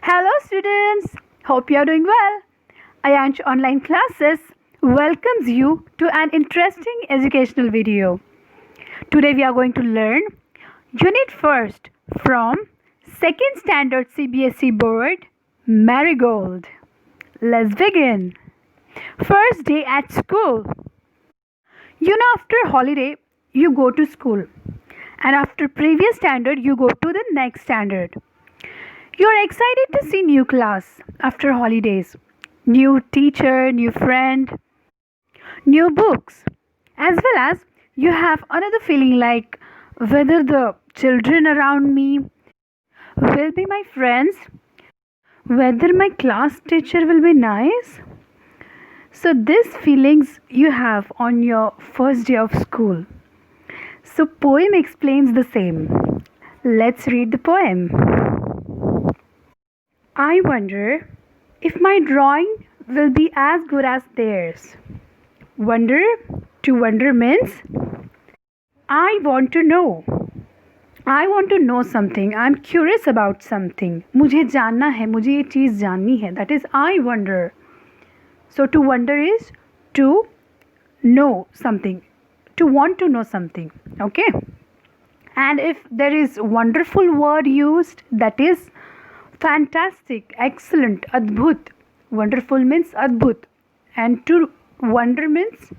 Hello students, hope you are doing well. Ayanch Online Classes welcomes you to an interesting educational video. Today we are going to learn Unit 1st from 2nd Standard CBSE Board Marigold. Let's begin. First day at school. After holiday you go to school, and after previous standard you go to the next standard. You're excited to see new class after holidays, new teacher, new friend, new books, as well as you have another feeling like whether the children around me will be my friends, whether my class teacher will be nice. So these feelings you have on your first day of school. So poem explains the same. Let's read the poem. I wonder if my drawing will be as good as theirs. Wonder, to wonder means I want to know. I want to know something. I'm curious about something. मुझे जानना है, मुझे ये चीज़ जाननी है. That is I wonder. So to wonder is to know something, to want to know something. Okay. And if there is wonderful word used, that is fantastic, excellent, adbhut. Wonderful means adbhut, and to wonder means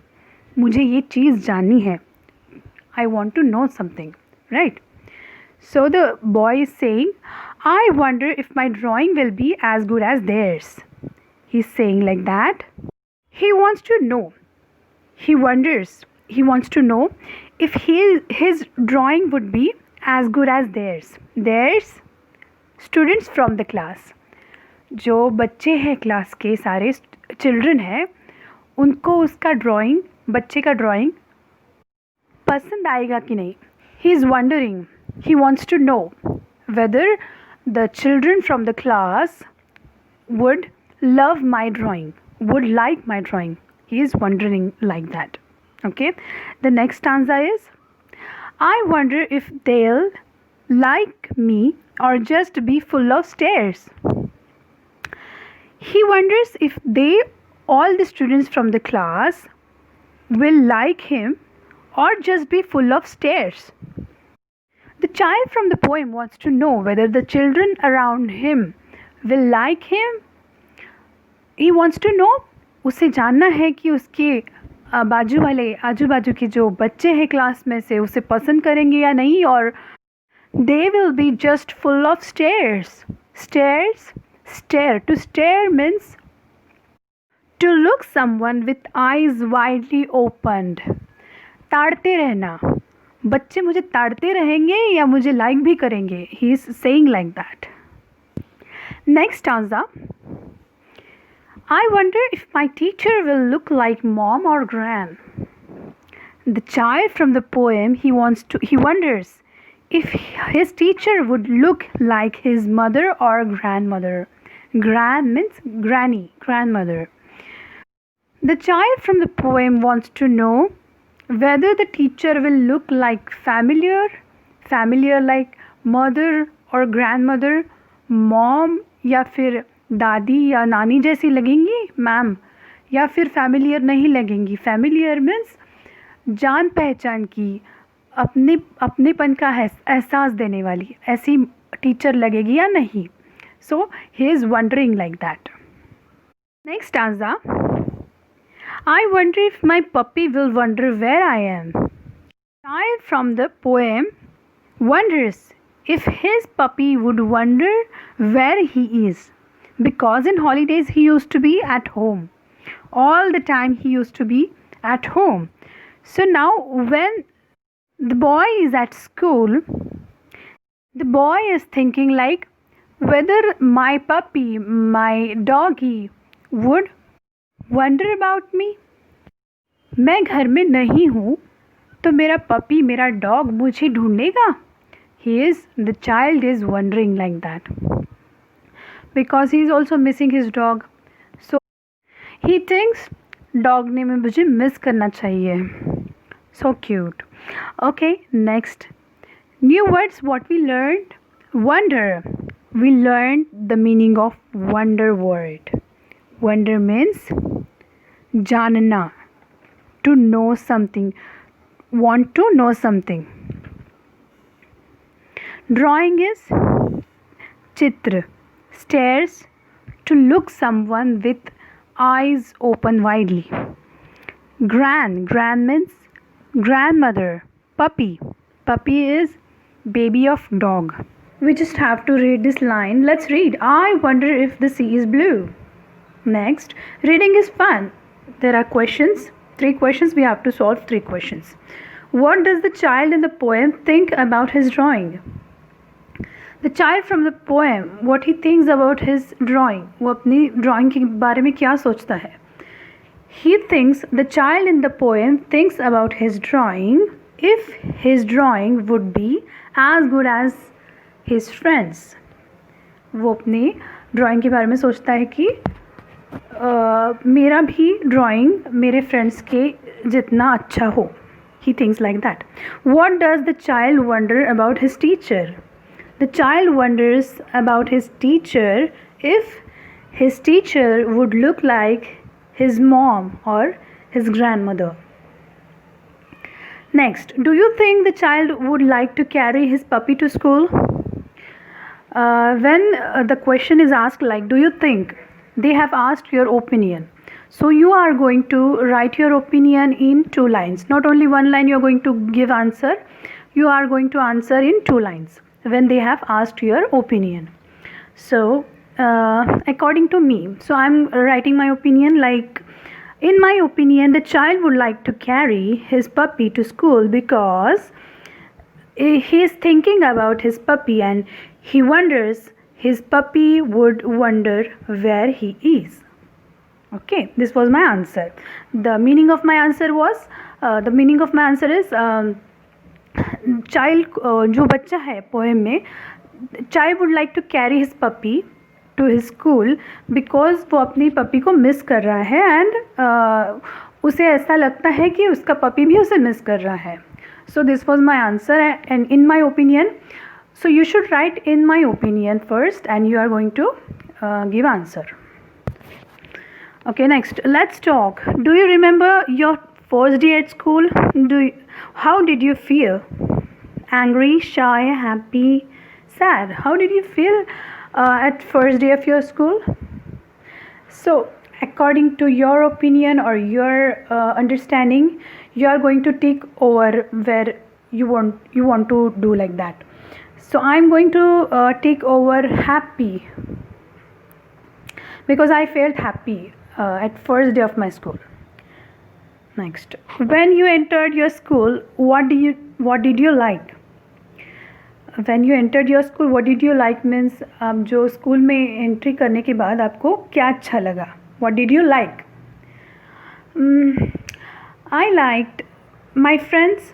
मुझे ये चीज़ जाननी है. I want to know something, right? So the boy is saying, I wonder if my drawing will be as good as theirs. He's saying like that. He wants to know. He wonders. He wants to know if his drawing would be as good as theirs. Theirs, students from the class. जो बच्चे हैं class के, सारे children हैं, उनको उसका drawing, बच्चे का ड्राइंग पसंद आएगा कि नहीं. He is wondering. He wants to know whether the children from the class would love my drawing, would like my drawing. He is wondering like that. Okay. The next stanza is, I wonder if they'll like me or just be full of stares. He wonders if all the students from the class will like him or just be full of stares. The child from the poem wants to know whether the children around him will like him. He wants to know, उसे जानना है कि उसके बाजू वाले, आजू बाजू के जो बच्चे हैं क्लास में से उसे पसंद करेंगे या नहीं, और they will be just full of stares. Stares, stare. To stare means to look someone with eyes widely opened. ताड़ते रहना. बच्चे मुझे ताड़ते रहेंगे या मुझे लाइक भी करेंगे. He is saying like that. Next stanza. I wonder if my teacher will look like mom or gran. The child from the poem, he wonders if his teacher would look like his mother or grandmother. Gran means granny, grandmother. The child from the poem wants to know whether the teacher will look like familiar like mother or grandmother, mom या फिर दादी या नानी जैसी लगेंगी ma'am, या फिर familiar नहीं लगेंगी. फैमिलियर मीन्स जान पहचान की, अपनेपन का एहसास देने वाली, ऐसी टीचर लगेगी या नहीं. So he is wondering like that. Next stanza. I wonder if my puppy will wonder where I am. Child from the poem wonders if his puppy would wonder where he is, because in holidays he used to be at home. All the time he used to be at home. So now when the boy is at school, the boy is thinking like whether my puppy, my doggy would wonder about me. मैं घर में नहीं हूँ तो मेरा puppy, मेरा dog मुझे ढूंढेगा. The child is wondering like that because he is also missing his dog. So he thinks dog ने मैं मुझे miss करना चाहिए. So cute. Okay, next. New words what we learned. Wonder. we learned the meaning of wonder word. Wonder means janna, to know something, want to know something. Drawing is chitra, stares, to look someone with eyes open widely. Gran means grandmother. Puppy is baby of dog. We just have to read this line. Let's read. I wonder if the sea is blue. Next, reading is fun. There are questions. 3 questions. We have to solve 3 questions. What does the child in the poem think about his drawing? The child from the poem, what he thinks about his drawing. वो अपनी drawing के बारे में क्या सोचता है? He thinks, the child in the poem thinks about his drawing if his drawing would be as good as his friends. वो अपनी drawing के बारे में सोचता है कि मेरा भी drawing मेरे friends के जितना अच्छा हो. He thinks like that. What does the child wonder about his teacher? The child wonders about his teacher if his teacher would look like his mom or his grandmother. Next, do you think the child would like to carry his puppy to school? When the question is asked like, do you think, they have asked your opinion. So you are going to write your opinion in 2 lines. Not only 1 line you are going to give answer, you are going to answer in 2 lines when they have asked your opinion. So according to me, so I'm writing my opinion like, in my opinion, the child would like to carry his puppy to school because he is thinking about his puppy and he wonders his puppy would wonder where he is. Okay, this was my answer. The meaning of my answer was, is child, जो बच्चा है poem में, child would like to carry his puppy to his school because वो अपनी puppy को miss कर रहा है एंड उसे ऐसा लगता है कि उसका पपी भी उसे मिस कर रहा है. So this was my answer and in my opinion. So you should write in my opinion first and you are going to give answer. Okay, next let's talk. Do you remember your first day at school? How did you feel? Angry, shy, happy, sad? How did you feel at first day of your school? So according to your opinion or your understanding, you are going to take over where you want to do like that. So I'm going to take over happy because I felt happy at first day of my school. Next, when you entered your school, what did you like? When you entered your school, what did you like means आप जो school में entry करने के बाद आपको क्या अच्छा लगा? What did you like? I liked my friends.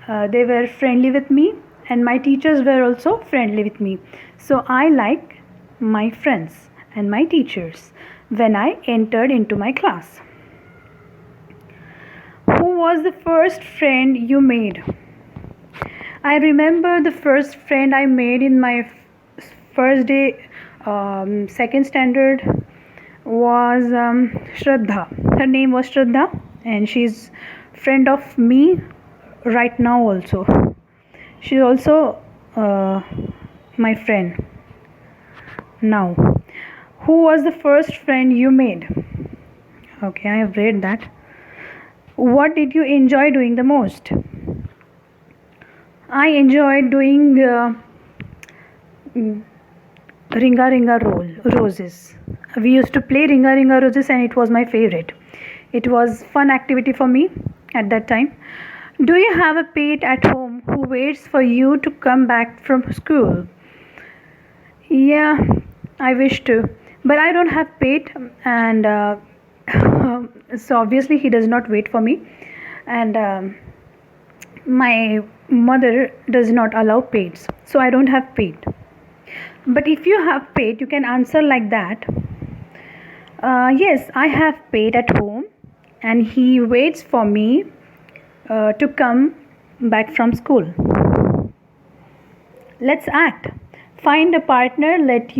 They were friendly with me and my teachers were also friendly with me. So I like my friends and my teachers when I entered into my class. Who was the first friend you made? I remember the first friend I made in my first day, 2nd standard, was Shraddha. Her name was Shraddha and she's friend of me right now also. She's also my friend now. Who was the first friend you made? Okay, I have read that. What did you enjoy doing the most? I enjoyed doing Ringa Ringa Roses. We used to play Ringa Ringa Roses and it was my favorite. It was fun activity for me at that time. Do you have a pet at home who waits for you to come back from school? Yeah, I wish to, but I don't have pet and so obviously he does not wait for me and my mother does not allow pets, so I don't have pet. But if you have pet, you can answer like that. Yes, I have pet at home and he waits for me to come back from school. Let's act. Find a partner. Let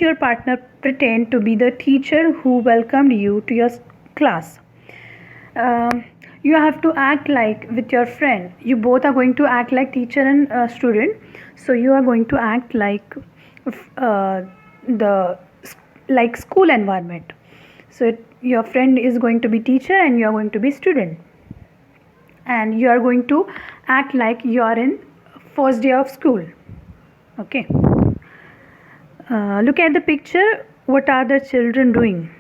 your partner pretend to be the teacher who welcomed you to your class. You have to act like with your friend. You both are going to act like teacher and student. So you are going to act like the like school environment. So your friend is going to be teacher and you are going to be student, and you are going to act like you are in first day of school. Okay. Look at the picture. What are the children doing?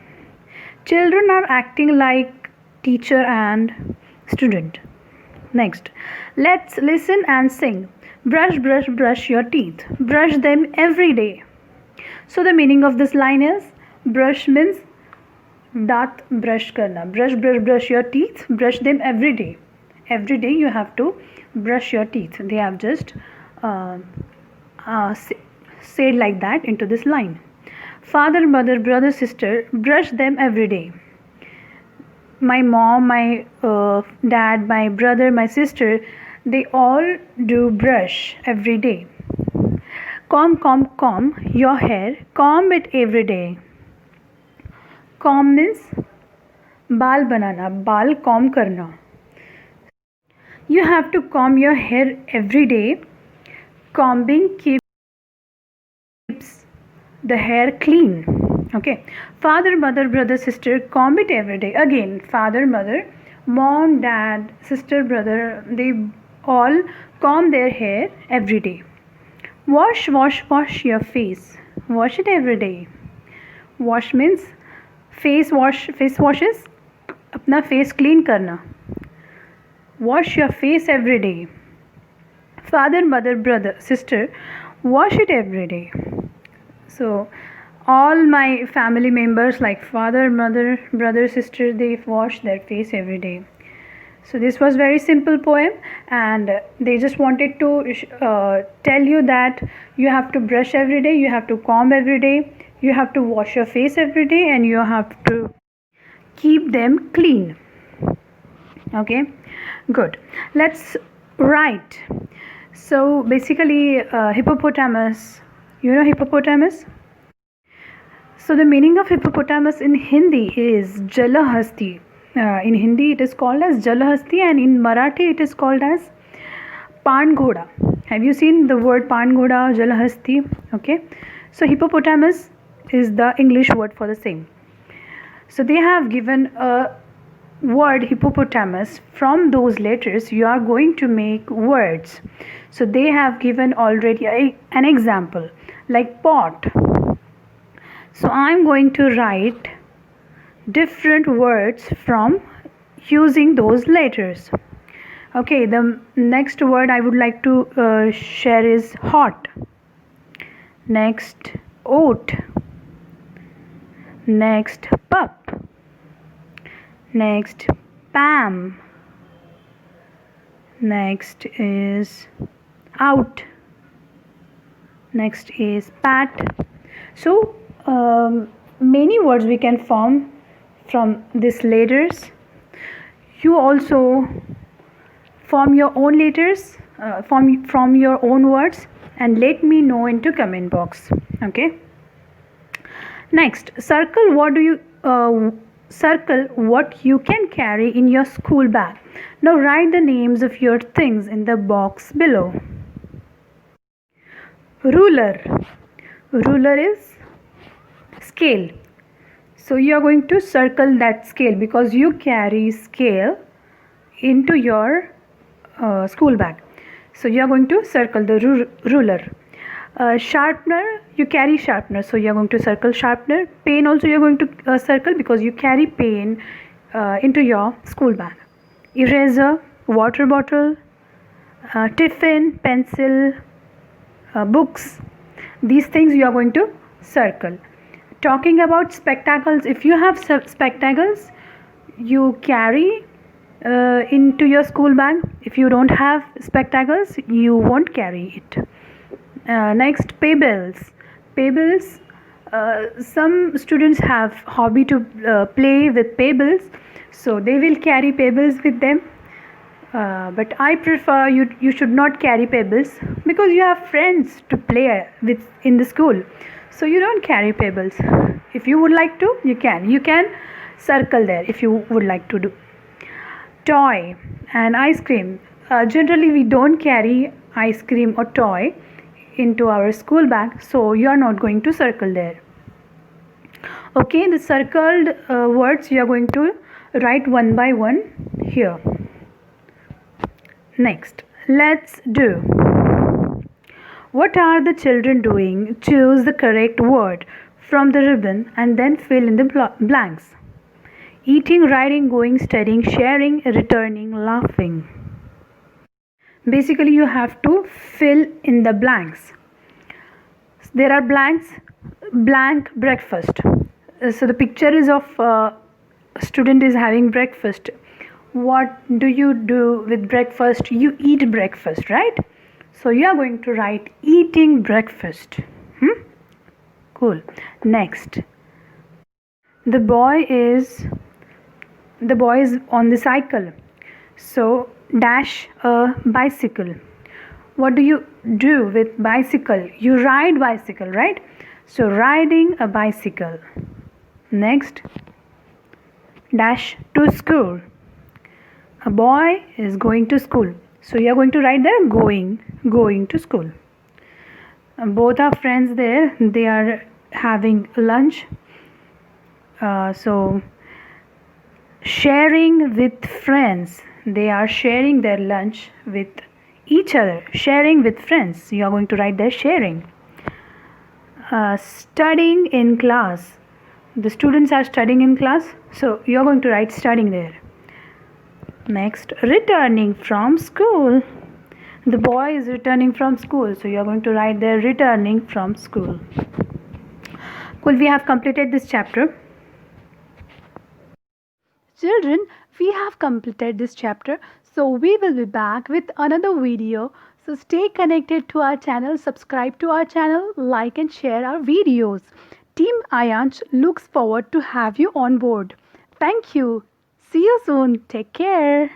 Children are acting like teacher and student. Next, let's listen and sing. Brush, brush, brush your teeth. Brush them every day. So the meaning of this line is, brush means दांत brush करना. Brush, brush, brush your teeth. Brush them every day. Every day you have to brush your teeth. They have just said like that into this line. Father, mother, brother, sister, brush them every day. My mom, my dad, my brother, my sister, they all do brush every day. Comb your hair. Comb it every day. Comb means बाल बनाना, बाल comb करना. You have to comb your hair every day. Combing keeps the hair clean. Okay. Father, mother, brother, sister, comb it every day. Again, father, mother, mom, dad, sister, brother, they all comb their hair every day. Wash, wash, wash your face. Wash it every day. Wash means face wash, face washes, अपना face clean करना. Wash your face every day. Father, mother, brother, sister, wash it every day. So all my family members like father, mother, brother, sister, they wash their face every day. So this was very simple poem, and they just wanted to tell you that you have to brush every day, you have to comb every day, you have to wash your face every day, and you have to keep them clean. Okay, good. Let's write. So basically hippopotamus, you know hippopotamus? So the meaning of hippopotamus in Hindi is Jalahasti. In Hindi it is called as Jalahasti, and in Marathi it is called as Panghoda. Have you seen the word Panghoda, Jalahasti? Okay. So hippopotamus is the English word for the same. So they have given a word hippopotamus. From those letters you are going to make words. So they have given already an example like pot. So I am going to write different words from using those letters. Okay, the next word I would like to share is hot. Next, oat. Next, pup. Next, Pam. Next is out. Next is pat. So many words we can form from these letters. You also form your own letters from your own words, and let me know into comment box. Okay. Next, circle what you can carry in your school bag. Now write the names of your things in the box below. Ruler. Ruler is scale. So you are going to circle that scale because you carry scale into your school bag. So you are going to circle the ruler. Sharpener, you carry sharpener, so you are going to circle sharpener. Pen also you are going to circle because you carry pen into your school bag. Eraser, water bottle, tiffin, pencil, books, these things you are going to circle. Talking about spectacles, if you have spectacles you carry into your school bag. If you don't have spectacles you won't carry it. Next, pebbles. Pebbles, some students have hobby to play with pebbles, so they will carry pebbles with them. But I prefer you should not carry pebbles because you have friends to play with in the school. So you don't carry pebbles. If you would like to, you can. You can circle there if you would like to do. Toy and ice cream. Generally, we don't carry ice cream or toy into our school bag, so you are not going to circle there. Okay, the circled words you are going to write one by one here. Next, let's do. What are the children doing? Choose the correct word from the ribbon and then fill in the blanks. Eating, riding, going, studying, sharing, returning, laughing. Basically, you have to fill in the blanks. There are blanks, blank breakfast. So the picture is of a student is having breakfast. What do you do with breakfast? You eat breakfast, right? So you are going to write eating breakfast. Cool. Next, the boy is on the cycle. So dash a bicycle. What do you do with bicycle? You ride bicycle, right? So riding a bicycle. Next, dash to school. A boy is going to school. So you are going to write there going to school. Both are friends there. They are having lunch. So sharing with friends. They are sharing their lunch with each other. Sharing with friends. You are going to write there sharing. Studying in class. The students are studying in class. So you are going to write studying there. Next, returning from school. The boy is returning from school. So you are going to write there returning from school. Cool, we have completed this chapter. Children, we have completed this chapter. So we will be back with another video. So stay connected to our channel, subscribe to our channel, like and share our videos. Team Ayanch looks forward to have you on board. Thank you. See you soon. Take care.